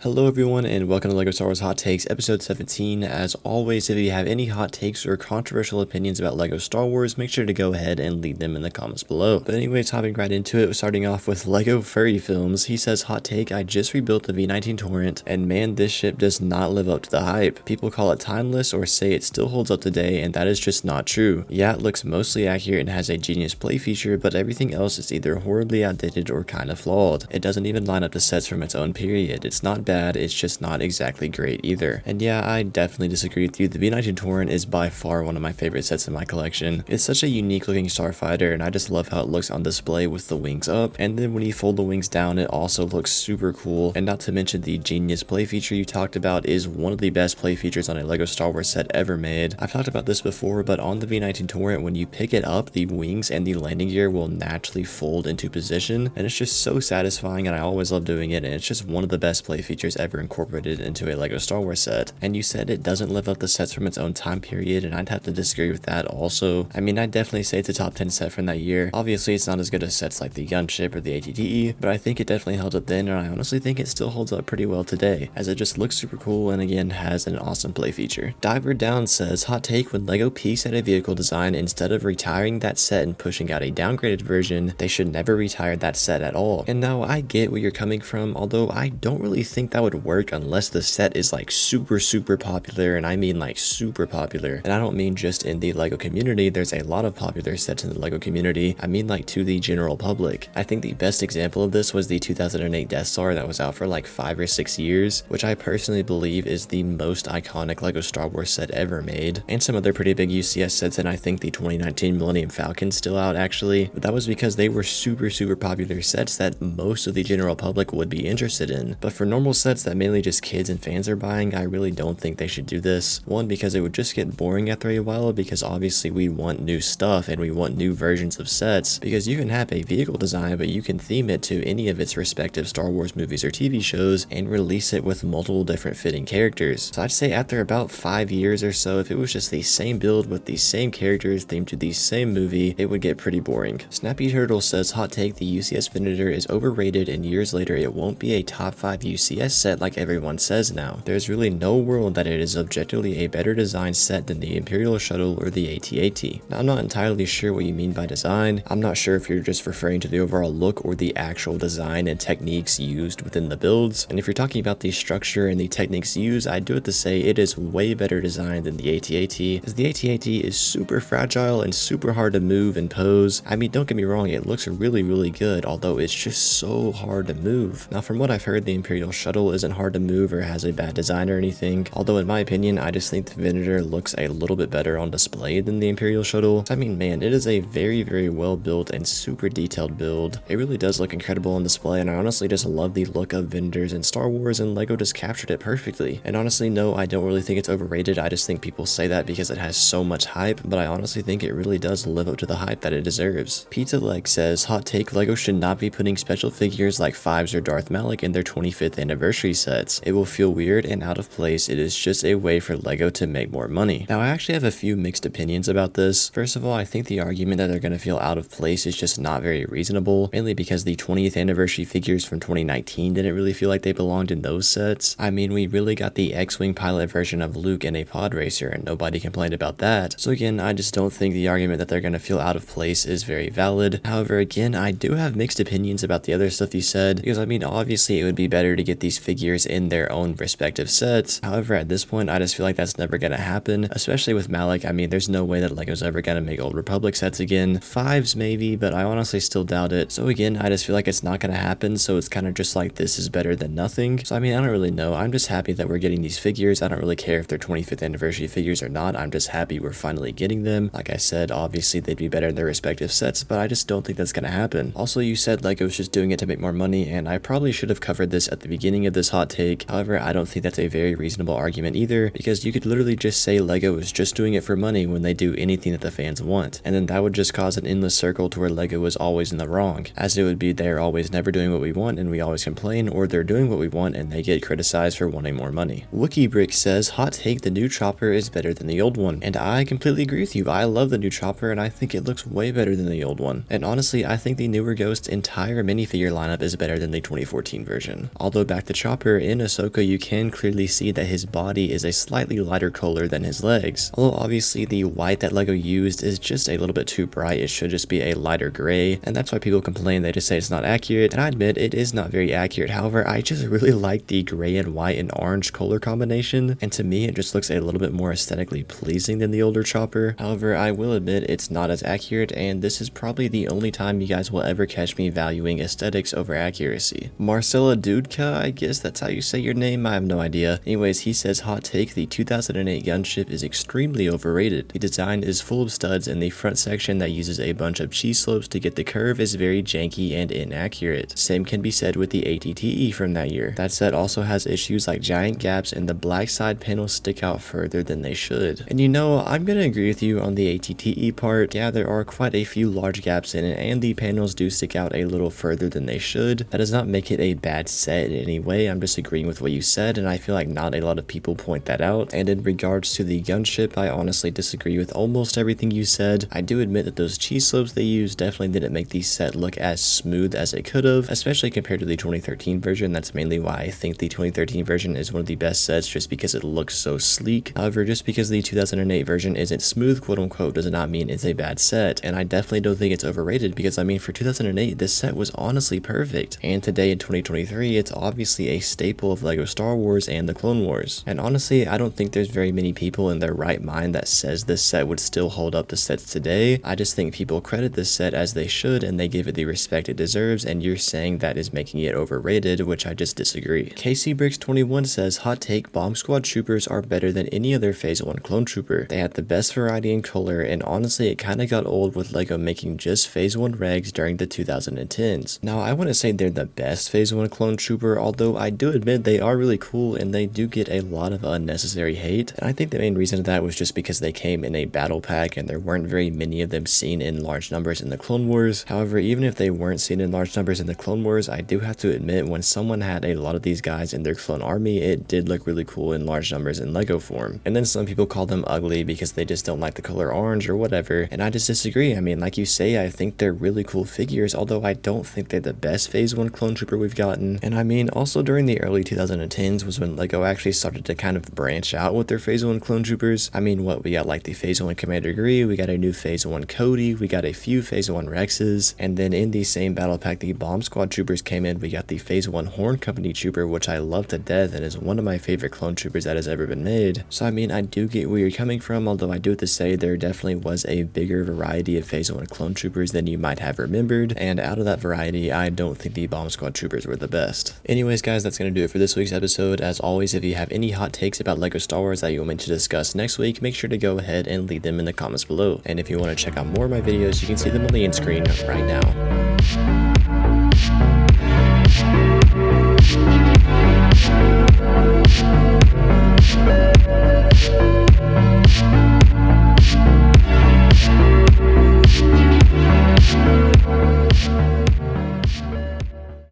Hello everyone and welcome to LEGO Star Wars Hot Takes episode 17. As always, if you have any hot takes or controversial opinions about LEGO Star Wars, make sure to go ahead and leave them in the comments below. But anyways, hopping right into it, starting off with LEGO Furry Films. He says, hot take, I just rebuilt the V19 Torrent and man, this ship does not live up to the hype. People call it timeless or say it still holds up today, and that is just not true. Yeah, it looks mostly accurate and has a genius play feature, but everything else is either horribly outdated or kind of flawed. It doesn't even line up to sets from its own period. It's not bad, it's just not exactly great either. And yeah, I definitely disagree with you. The V19 Torrent is by far one of my favorite sets in my collection. It's such a unique looking starfighter, and I just love how it looks on display with the wings up, and then when you fold the wings down, it also looks super cool. And not to mention the genius play feature you talked about is one of the best play features on a LEGO Star Wars set ever made. I've talked about this before, but on the V19 Torrent, when you pick it up, the wings and the landing gear will naturally fold into position, and it's just so satisfying, and I always love doing it, and it's just one of the best play features ever incorporated into a LEGO Star Wars set. And you said it doesn't live up to sets from its own time period, and I'd have to disagree with that also. I mean, I'd definitely say it's a top 10 set from that year. Obviously, it's not as good as sets like the Gunship or the ATTE, but I think it definitely held up then, and I honestly think it still holds up pretty well today, as it just looks super cool and again has an awesome play feature. Diver Down says, hot take, when LEGO peaks at a vehicle design, instead of retiring that set and pushing out a downgraded version, they should never retire that set at all. And now I get where you're coming from, although I don't really think that would work unless the set is like super popular, and I mean like super popular. And I don't mean just in the LEGO community. There's a lot of popular sets in the LEGO community. I mean like to the general public. I think the best example of this was the 2008 Death Star that was out for like 5 or 6 years, which I personally believe is the most iconic LEGO Star Wars set ever made. And some other pretty big UCS sets, and I think the 2019 Millennium Falcon's still out actually, but that was because they were super popular sets that most of the general public would be interested in. But for normal sets that mainly just kids and fans are buying, I really don't think they should do this. One, because it would just get boring after a while, because obviously we want new stuff and we want new versions of sets, because you can have a vehicle design, but you can theme it to any of its respective Star Wars movies or TV shows and release it with multiple different fitting characters. So I'd say after about 5 years or so, if it was just the same build with the same characters themed to the same movie, it would get pretty boring. Snappy Turtle says, hot take, the UCS Venator is overrated and years later it won't be a top 5 UCS set like everyone says now. There's really no world that it is objectively a better designed set than the Imperial Shuttle or the AT-AT. Now, I'm not entirely sure what you mean by design. I'm not sure if you're just referring to the overall look or the actual design and techniques used within the builds. And if you're talking about the structure and the techniques used, I do have to say it is way better designed than the AT-AT, as the AT-AT is super fragile and super hard to move and pose. I mean, don't get me wrong, it looks really good, although it's just so hard to move. Now, from what I've heard, the Imperial Shuttle isn't hard to move or has a bad design or anything, although in my opinion, I just think the Venator looks a little bit better on display than the Imperial Shuttle. I mean, man, it is a very well built and super detailed build. It really does look incredible on display, and I honestly just love the look of Venators in Star Wars, and LEGO just captured it perfectly. And honestly, no, I don't really think it's overrated. I just think people say that because it has so much hype, but I honestly think it really does live up to the hype that it deserves. Pizza Leg says, hot take, LEGO should not be putting special figures like Fives or Darth Malak in their 25th anniversary sets. It will feel weird and out of place. It is just a way for LEGO to make more money. Now, I actually have a few mixed opinions about this. First of all, I think the argument that they're going to feel out of place is just not very reasonable, mainly because the 20th anniversary figures from 2019 didn't really feel like they belonged in those sets. I mean, we really got the X-Wing pilot version of Luke in a pod racer, and nobody complained about that. So again, I just don't think the argument that they're going to feel out of place is very valid. However, again, I do have mixed opinions about the other stuff you said, because I mean, obviously it would be better to get these figures in their own respective sets. However, at this point, I just feel like that's never going to happen, especially with Malak. I mean, there's no way that LEGO's ever going to make Old Republic sets again. Fives maybe, but I honestly still doubt it. So again, I just feel like it's not going to happen, so it's kind of just like this is better than nothing. So I mean, I don't really know. I'm just happy that we're getting these figures. I don't really care if they're 25th anniversary figures or not. I'm just happy we're finally getting them. Like I said, obviously they'd be better in their respective sets, but I just don't think that's going to happen. Also, you said LEGO's just doing it to make more money, and I probably should have covered this at the beginning of this hot take. However, I don't think that's a very reasonable argument either, because you could literally just say LEGO is just doing it for money when they do anything that the fans want, and then that would just cause an endless circle to where LEGO is always in the wrong, as it would be they're always never doing what we want and we always complain, or they're doing what we want and they get criticized for wanting more money. Wookie Brick says, hot take, the new chopper is better than the old one, and I completely agree with you. I love the new chopper and I think it looks way better than the old one, and honestly I think the newer Ghost's entire minifigure lineup is better than the 2014 version. Although back the chopper in Ahsoka, you can clearly see that his body is a slightly lighter color than his legs. Although obviously the white that LEGO used is just a little bit too bright, it should just be a lighter gray, and that's why people complain. They just say it's not accurate, and I admit it is not very accurate. However, I just really like the gray and white and orange color combination, and to me it just looks a little bit more aesthetically pleasing than the older chopper. However, I will admit it's not as accurate, and this is probably the only time you guys will ever catch me valuing aesthetics over accuracy. Marcella Dudka, I guess that's how you say your name, I have no idea. Anyways, he says, hot take, the 2008 gunship is extremely overrated. The design is full of studs, and the front section that uses a bunch of cheese slopes to get the curve is very janky and inaccurate. Same can be said with the ATTE from that year. That set also has issues like giant gaps and the black side panels stick out further than they should. And you know, I'm gonna agree with you on the ATTE part. Yeah, there are quite a few large gaps in it, and the panels do stick out a little further than they should. That does not make it a bad set in any way. I'm just agreeing with what you said, and I feel like not a lot of people point that out. And in regards to the gunship, I honestly disagree with almost everything you said. I do admit that those cheese slopes they used definitely didn't make the set look as smooth as it could have, especially compared to the 2013 version. That's mainly why I think the 2013 version is one of the best sets, just because it looks so sleek. However, just because the 2008 version isn't smooth, quote unquote, does not mean it's a bad set, and I definitely don't think it's overrated, because I mean, for 2008 this set was honestly perfect, and today in 2023 it's obviously a staple of LEGO Star Wars and the Clone Wars. And honestly, I don't think there's very many people in their right mind that says this set would still hold up to sets today. I just think people credit this set as they should, and they give it the respect it deserves, and you're saying that is making it overrated, which I just disagree. Casey Bricks 21 says, hot take, Bomb Squad troopers are better than any other Phase 1 clone trooper. They had the best variety in color, and honestly it kinda got old with LEGO making just Phase 1 regs during the 2010s. Now, I wouldn't say they're the best Phase 1 clone trooper, although I do admit they are really cool and they do get a lot of unnecessary hate, and I think the main reason of that was just because they came in a battle pack and there weren't very many of them seen in large numbers in the Clone Wars. However, even if they weren't seen in large numbers in the Clone Wars, I do have to admit when someone had a lot of these guys in their clone army, it did look really cool in large numbers in LEGO form. And then some people call them ugly because they just don't like the color orange or whatever, and I just disagree. I mean, like you say, I think they're really cool figures, although I don't think they're the best Phase 1 clone trooper we've gotten. And I mean, also during the early 2010s was when LEGO actually started to kind of branch out with their Phase 1 clone troopers. I mean, what, we got like the Phase 1 Commander Gree, we got a new Phase 1 Cody, we got a few Phase 1 Rexes, and then in the same battle pack the Bomb Squad troopers came in. We got the Phase 1 Horn Company trooper, which I love to death and is one of my favorite clone troopers that has ever been made. So I mean, I do get where you're coming from, although I do have to say there definitely was a bigger variety of Phase 1 clone troopers than you might have remembered, and out of that variety, I don't think the Bomb Squad troopers were the best. Anyways guys, that's gonna do it for this week's episode. As always, if you have any hot takes about LEGO Star Wars that you want me to discuss next week, make sure to go ahead and leave them in the comments below. And if you want to check out more of my videos, you can see them on the end screen right now.